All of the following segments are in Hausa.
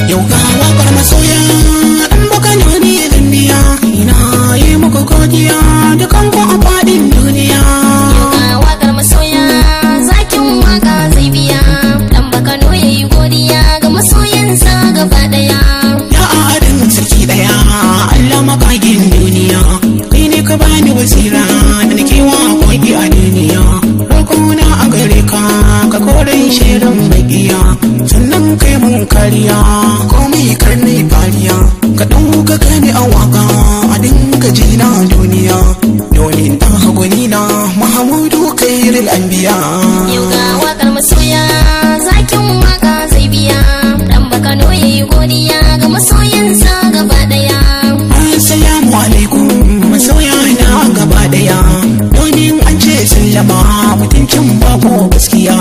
Yau ga wakar masoya dan baka ne zan biya, ina yi muku godiya dukan ku a fadin duniya. Yau ga wakar masoya zakin waka zai biya, dan baka yayi godiya ga masoyansa gaba daya. Ya adin sarki daya Allah makagin duniya, kai ne ka bani basira da nake waƙoƙi a duniya. Rokona a gare ka ka kore shirin maƙiya, sannan kai mun kariya komai karni fariya. Ka ɗauka gani a waka a dinga jina duniya, domin ɗan hagwani na Mahamudu kairil anbiya. Yau ga wakar masoya zakin waka zai biya, dan baka yayi godiya ga masoyansa gaba daya. Assalamu alaikum masoya na gaba daya, domin an ce sallama mutuncin bako gaskiya.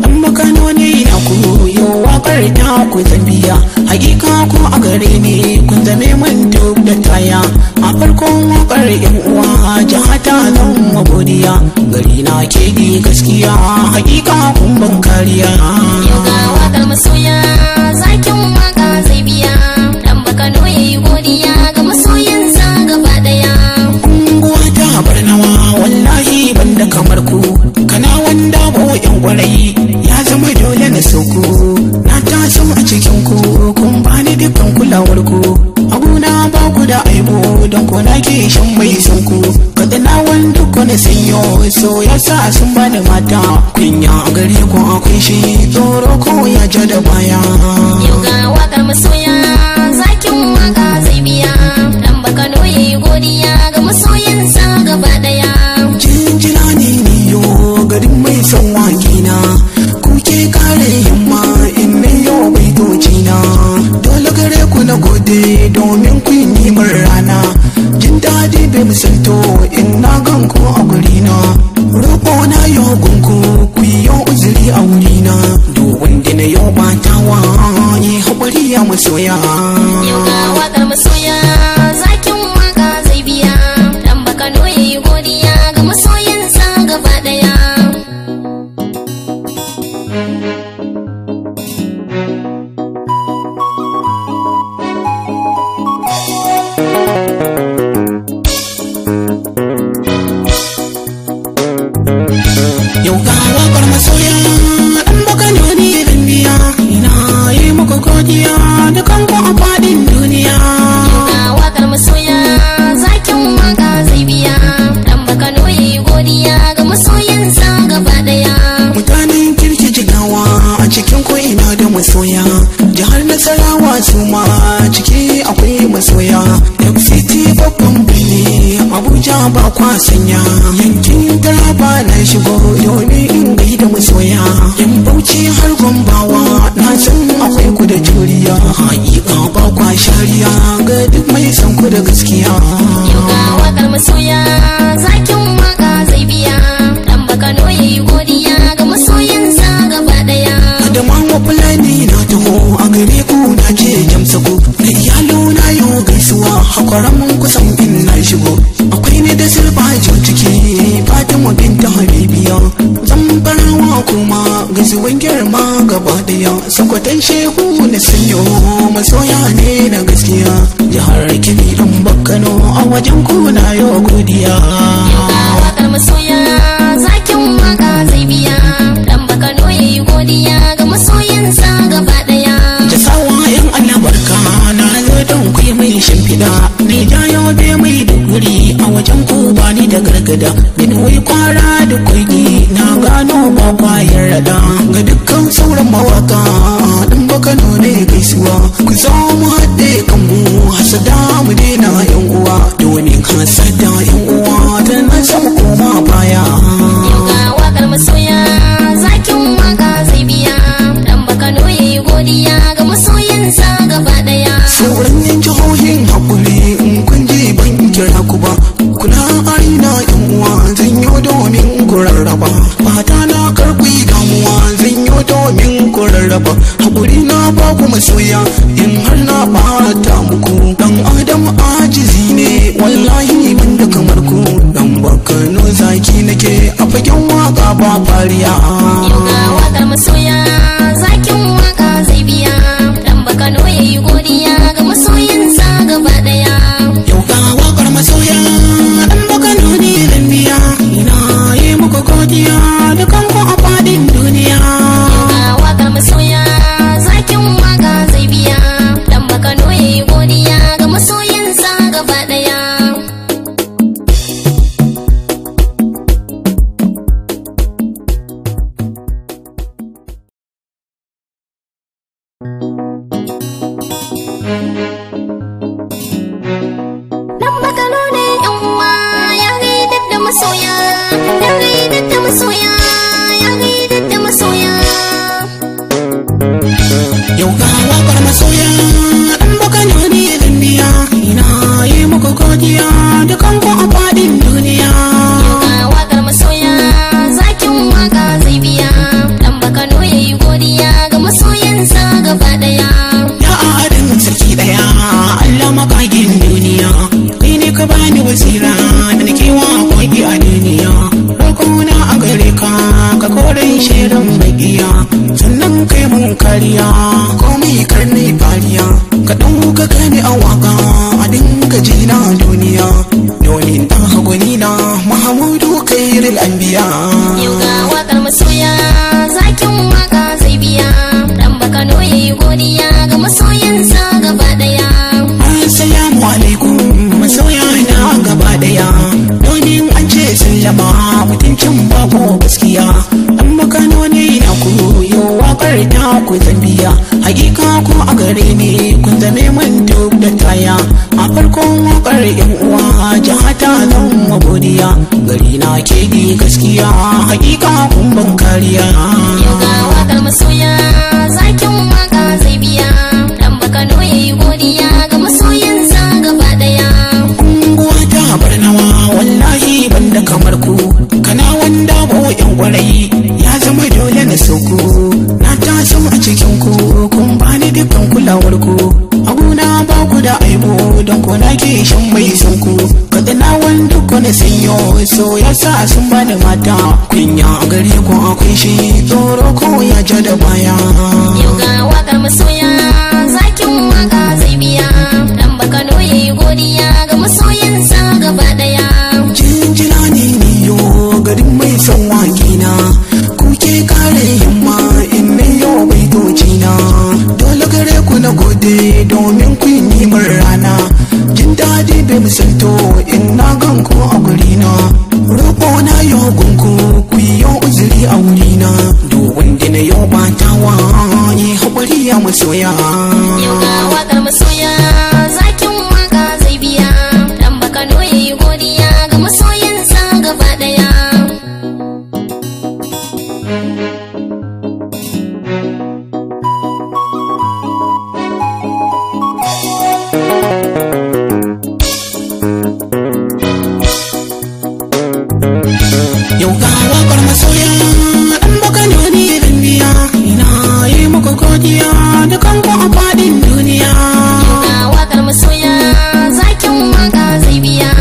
Dan makano ne na ku yau wakar ta ku zambiya, hakika ko a gare ni kun zame min duk da taya. A farkon wakar yan uwa jihata zan godiya, gari na ke gaskiya hakika kun ban kariya. Yau ga wakar masoya zakin waka zai biya, dan baka yayi godiya ga masoyansa gaba daya. Unguwa ta Barnawa wallahi banda kamar ku, kana wanda ba yan kwarai ya zama dole na sauku. Na taso a cikin ku kun bani dukkan kulawar ku, abuna ba ku da aibo don ko na ke shan mai son ku. Kada na wanda ku na sanyo so ya sa sun bani mata, kunya gare ku akwai shi tsoro ko ya ja da baya. Yau ga wakar masoya zakin waka zai biya, dan baka yayi godiya ga masoyansa gaba daya. Jinjina ne yo garin mai son wakina, kuke kare yamma in ne yo bai na. Dole gare ku na gode domin ku yi nimar rana, jin daɗi bai misalto in na gan ku a gurina. Roƙo na yo gunku ku yi yo uzuri a wurina, duk wanda na yo batawa yi haƙuri ya masoya. Yau ga wakar masoya zakin waka zai biya, dan baka yayi godiya ga masoyansa gaba daya. Yau ga wakar masoya dan baka ne zan biya, ina yi muku godiya dukan ku a fadin duniya. Yau ga wakar masoya zakin waka zai biya, dan baka yayi godiya ga masoyansa gaba daya. Mutanen kirki jigawa a cikin ko ina da masoya, jihar Nasarawa su ma ciki akwai masoya. FCT babban birni Abuja ba kwa sanya, yankin Taraba na shigo domin in gaida masoya. In Bauchi har Gombawa na san akwai ku da juriya, hakika ba kwa shariya ga duk mai san ku da gaskiya. Yau ga wakar masoya zakin waka zai biya, dan baka yayi godiya ga masoyansa gaba daya. Adamawa Fulani na taho a gare ku na je jamsago, da iyalo na yau gaisuwa hakwaran mun kusan in na shigo. Akwai ne da sirbajo ciki Fatima binta Habibiya, zan barawa kuma gaisuwan girma gaba daya. Sakwatan shehu na sanyo masoya ne na gaskiya, jihar Kebbi dan Bakkano a wajen ku na yau godiya. Yau ga wakar masoya zakin waka zai biya, dan baka yayi godiya ga masoyansa gaba daya. Jasawa yan Allah barka na zo don ku mai shimfiɗa, ne jayo be mai duguri a wajen ku bani da gargada. Min wai kwara da kogi na gano ba kwayar rada, ga dukkan sauran mawaka dan baka ne gaisuwa. Ku zo mu haɗe kanmu hasada mu daina yan uwa, domin hasada yan uwa tana sama koma baya. Yau ga wakar masoya zakin waka zai biya, dan baka yayi godiya ga masoyansa gaba daya. Sauran yan jihohin haƙuri in kun je ban kira ku ba, kuna arina yan uwa zan yi domin ku rarraba. Fata na karɓi damuwa zan yi domin ku rarraba. Haƙuri na ba ku masoya in har na bata muku, dan adam ajizi ne wallahi ban da kamar ku. Dan Bakano zaki nake a fagen waka ba fariya. Yau ga wakar masoya zakin waka zai biya, dan baka yayi Yau ga wakar masoya dan baka ne zan biya, ina yi muku godiya dukan ku a fadin duniya. Yau ga wakar masoya zakin waka zai biya, dan baka yayi godiya ga masoyansa gaba daya. Ya adin sarki daya Allah makagin duniya, kai ne ka bani wasira da nake waƙoƙi a duniya. Rokona a gare ka ka kore shirin bakiya, sannan kai mun kariya komai karni fariya. Ka ɗauka gani a waka a dinga jina duniya, domin ɗan hagwani na Mahamudu kairil anbiya. Yau ga wakar masoya zakin waka zai biya, dan baka yayi godiya ga masoyansa gaba daya. Assalamu alaikum masoya na gaba daya, domin an ce sallama mutuncin bako gaskiya. Dan makano ne na ku yau wakar ta ku zambiya, hakika ko a gare ni kun zame min duk da taya. A farkon wakar yan uwa jihata zan magodiya, gari na ke di gaskiya hakika kun ban kariya. Yau ga wakar masoya zakin waka zai biya, dan baka yayi godiya ga masoyansa gaba daya. Unguwa ta barnawa wallahi banda kamar ku, kana wanda bo yan kwarai ya zama dole na sauku. Na taso a cikin ku kun bani dukkan kulawar ku, aguna ba ku da aibu don ko na ke shan mai son ku. Kada na wanda ku na sanyo so ya sa sun bani mata, kunya gare ku akwai shi tsoro ko ya ja da baya. Yau ga wakar masoya zakin waka zai biya, dan baka yayi godiya ga masoyansa gaba daya. Jinjina ne niyo garin mai son wakina, kuke kare himma in ne yau baitoci na. Dole gare ku na gode domin kun yi min rana, jin daɗi bai misalto in na gan ku a gurina. Roƙo na yau gunku ku yi yau uzuri a wurina, duk wanda na yau batawa yi haƙuri ya masoya. Yau ga wakar masoya zakin waka zai biya, dan baka yayi godiya ga masoyansa gaba daya. Yau ga wakar masoya dan baka ne zan biya, ina yi muku godiya dukan ku a fadin duniya. Yau ga wakar masoya zakin waka zai biya,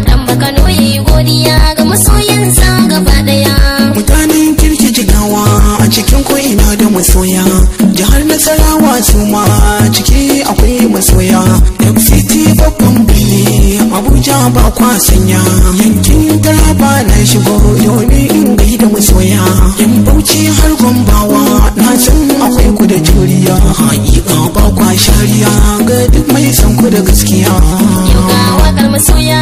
dan baka yayi godiya ga masoyansa gaba daya. Mutanen kirki jigawa a cikin ko ina da masoya, jihar Nasarawa su ma ciki akwai masoya. FCT babban birni Abuja ba kwa sanya, yankin Taraba na shigo domin in gaida masoya. Yan Bauchi har Gombawa na san akwai ku da juriya, hakika ba kwa shariya ga duk mai san ku da gaskiya. Yau ga wakar masoya